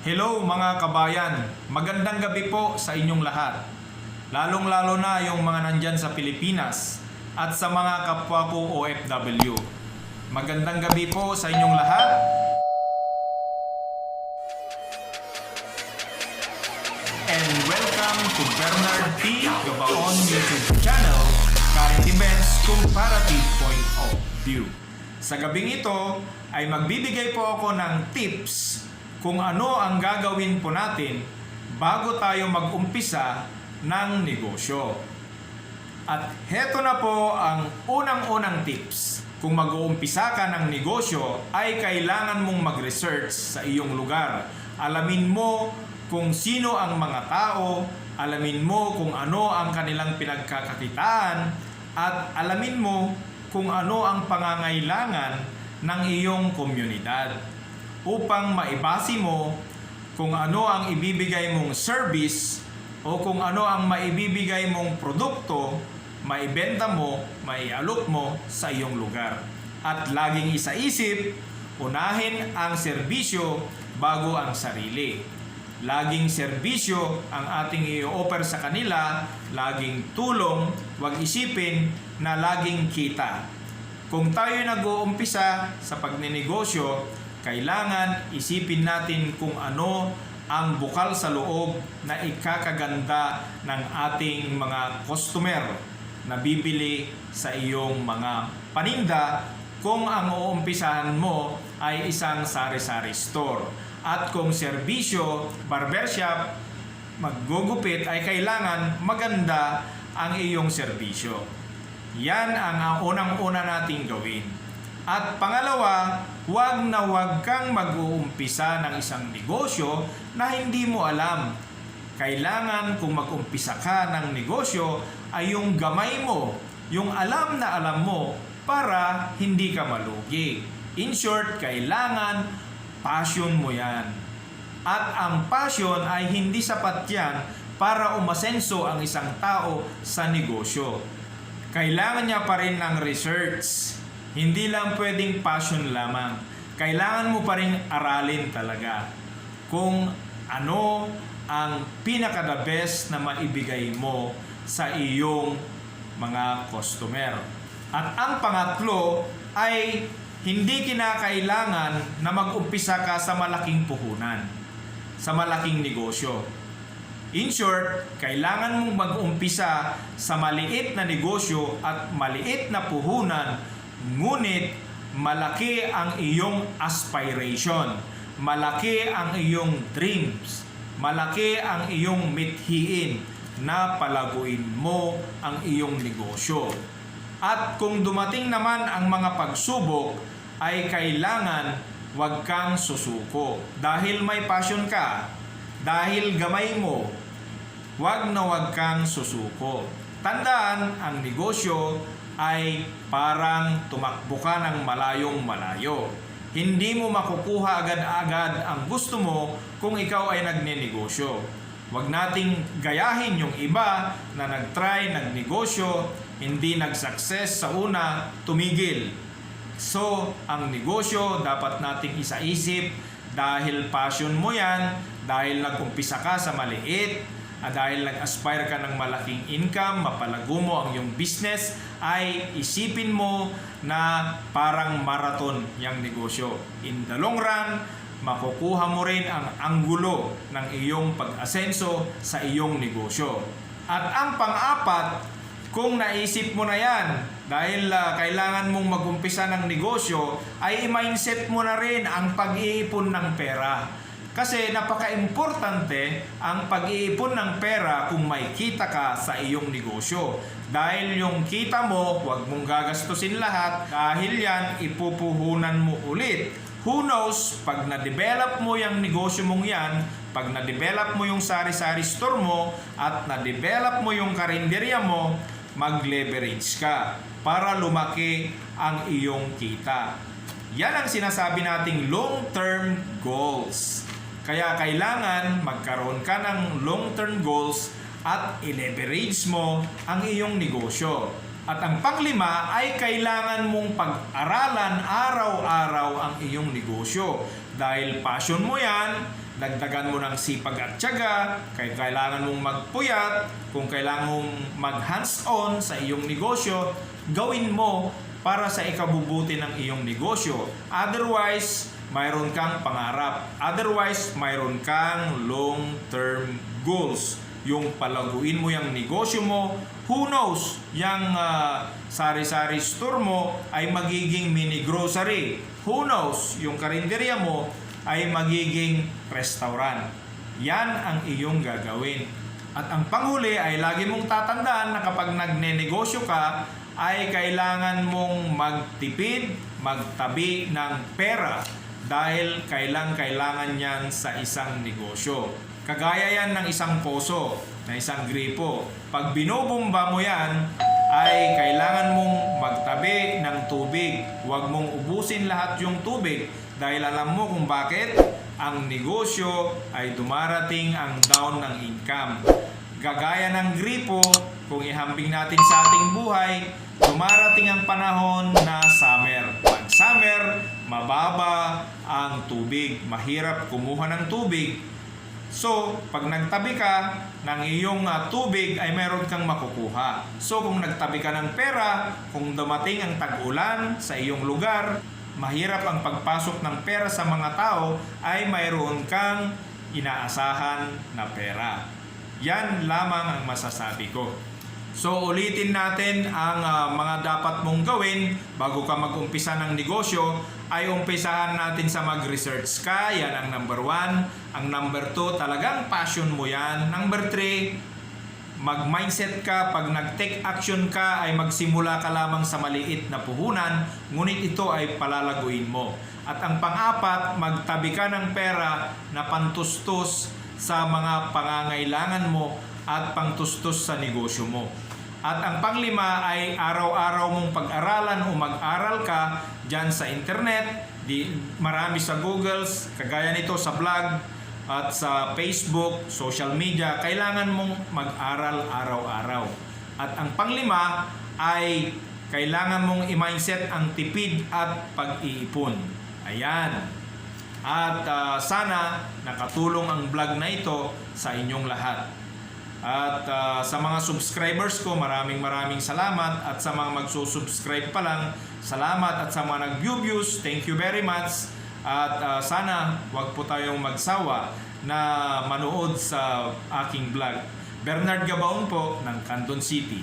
Hello mga kabayan, magandang gabi po sa inyong lahat. Lalong-lalo na yung mga nandyan sa Pilipinas at sa mga kapwa ko OFW. Magandang gabi po sa inyong lahat. And welcome to Bernard T. Gabaon YouTube channel, Current Events Comparative Point of View. Sa gabing ito ay magbibigay po ako ng tips kung ano ang gagawin po natin bago tayo mag-umpisa ng negosyo. At heto na po ang unang-unang tips. Kung mag-uumpisa ka ng negosyo, ay kailangan mong mag-research sa iyong lugar. Alamin mo kung sino ang mga tao, alamin mo kung ano ang kanilang pinagkakakitaan, at alamin mo kung ano ang pangangailangan ng iyong komunidad, upang maibasi mo kung ano ang ibibigay mong service o kung ano ang maibibigay mong produkto, maibenta mo, maialok mo sa iyong lugar. At laging isaisip, unahin ang serbisyo bago ang sarili. Laging serbisyo ang ating i-offer sa kanila, laging tulong, huwag isipin na laging kita. Kung tayo nag-uumpisa sa pagnenegosyo, kailangan isipin natin kung ano ang bukal sa loob na ikakaganda ng ating mga customer na bibili sa iyong mga paninda kung ang uumpisahan mo ay isang sari-sari store. At kung serbisyo, barbershop, maggugupit ay kailangan maganda ang iyong serbisyo. Yan ang unang-una nating gawin. At pangalawa, huwag kang mag-uumpisa ng isang negosyo na hindi mo alam. Kailangan kung mag-umpisa ka ng negosyo ay yung gamay mo, yung alam na alam mo para hindi ka malugi. In short, kailangan passion mo yan. At ang passion ay hindi sapat yan para umasenso ang isang tao sa negosyo. Kailangan niya pa rin ng research. Hindi lang pwedeng passion lamang. Kailangan mo pa rin aralin talaga kung ano ang pinaka-the best na maibigay mo sa iyong mga customer. At ang pangatlo ay hindi kinakailangan na mag-umpisa ka sa malaking puhunan, sa malaking negosyo. In short, kailangan mong mag-umpisa sa maliit na negosyo at maliit na puhunan, ngunit malaki ang iyong aspiration, malaki ang iyong dreams, malaki ang iyong mithiin na palaguin mo ang iyong negosyo. At kung dumating naman ang mga pagsubok, ay kailangan huwag kang susuko. Dahil may passion ka, dahil gamay mo, huwag kang susuko. Tandaan, ang negosyo ay parang tumakbo ka ng malayong malayo. Hindi mo makukuha agad-agad ang gusto mo kung ikaw ay nagnenegosyo. Huwag nating gayahin yung iba na nagtry, nagnegosyo, hindi nag-success sa una, tumigil. So, ang negosyo dapat nating isaisip dahil passion mo yan, dahil nag-umpisa ka sa maliit, dahil nag-aspire ka ng malaking income, mapalago mo ang iyong business, ay isipin mo na parang marathon yung negosyo. In the long run, makukuha mo rin ang anggulo ng iyong pag-asenso sa iyong negosyo. At ang pang-apat, kung naisip mo na yan, dahil kailangan mong mag-umpisa ng negosyo, ay i-mindset mo na rin ang pag-iipon ng pera. Kasi napaka-importante ang pag-iipon ng pera kung may kita ka sa iyong negosyo. Dahil yung kita mo, huwag mong gagastusin lahat. Dahil yan, ipupuhunan mo ulit. Who knows, pag na-develop mo yung negosyo mong yan, pag na-develop mo yung sari-sari store mo, at na-develop mo yung karinderya mo, mag-leverage ka para lumaki ang iyong kita. Yan ang sinasabi nating long-term goals. Kaya kailangan magkaroon ka ng long-term goals at i-leverage mo ang iyong negosyo. At ang panglima ay kailangan mong pag-aralan araw-araw ang iyong negosyo. Dahil passion mo yan, dagdagan mo ng sipag at tiyaga, kaya kailangan mong magpuyat, kung kailangan mong mag hands-on sa iyong negosyo, gawin mo para sa ikabubuti ng iyong negosyo. Otherwise, mayroon kang pangarap. Otherwise, mayroon kang long-term goals. Yung palaguin mo yung negosyo mo, who knows, yung sari-sari store mo ay magiging mini grocery. Who knows, yung karinderya mo ay magiging restaurant. Yan ang iyong gagawin. At ang panghuli ay lagi mong tatandaan na kapag nagnenegosyo ka, ay kailangan mong magtipid, magtabi ng pera dahil kailangan yan sa isang negosyo. Kagaya yan ng isang poso, na isang gripo. Pag binubomba mo yan, ay kailangan mong magtabi ng tubig. Huwag mong ubusin lahat yung tubig dahil alam mo kung bakit ang negosyo ay dumarating ang down ng income. Gagaya ng gripo, kung ihambing natin sa ating buhay, dumarating ang panahon na summer. Pag summer, mababa ang tubig. Mahirap kumuha ng tubig. So, pag nagtabi ka ng iyong tubig ay meron kang makukuha. So, kung nagtabi ka ng pera, kung dumating ang tag-ulan sa iyong lugar, mahirap ang pagpasok ng pera sa mga tao, ay mayroon kang inaasahan na pera. Yan lamang ang masasabi ko. So, ulitin natin ang mga dapat mong gawin bago ka mag-umpisa ng negosyo. Ay umpisahan natin sa mag-research ka. Yan ang number 1. Ang number 2, talagang passion mo yan. Number 3, mag-mindset ka. Pag nag-take action ka, ay magsimula ka lamang sa maliit na puhunan. Ngunit ito ay palalaguin mo. At ang pang-apat, magtabi ka ng pera na pantustos sa mga pangangailangan mo at pangtustos sa negosyo mo. At ang panglima ay araw-araw mong pag-aralan o mag-aral ka dyan sa internet, marami sa Googles, kagaya nito sa blog at sa Facebook, social media, kailangan mong mag-aral araw-araw. At ang panglima ay kailangan mong i-mindset ang tipid at pag-iipon. Ayan. At sana nakatulong ang vlog na ito sa inyong lahat. At sa mga subscribers ko, maraming salamat. At sa mga magsusubscribe pa lang, salamat. At sa mga nag-views, thank you very much. At sana wag po tayong magsawa na manood sa aking vlog. Bernard Gabaon po ng Canton City.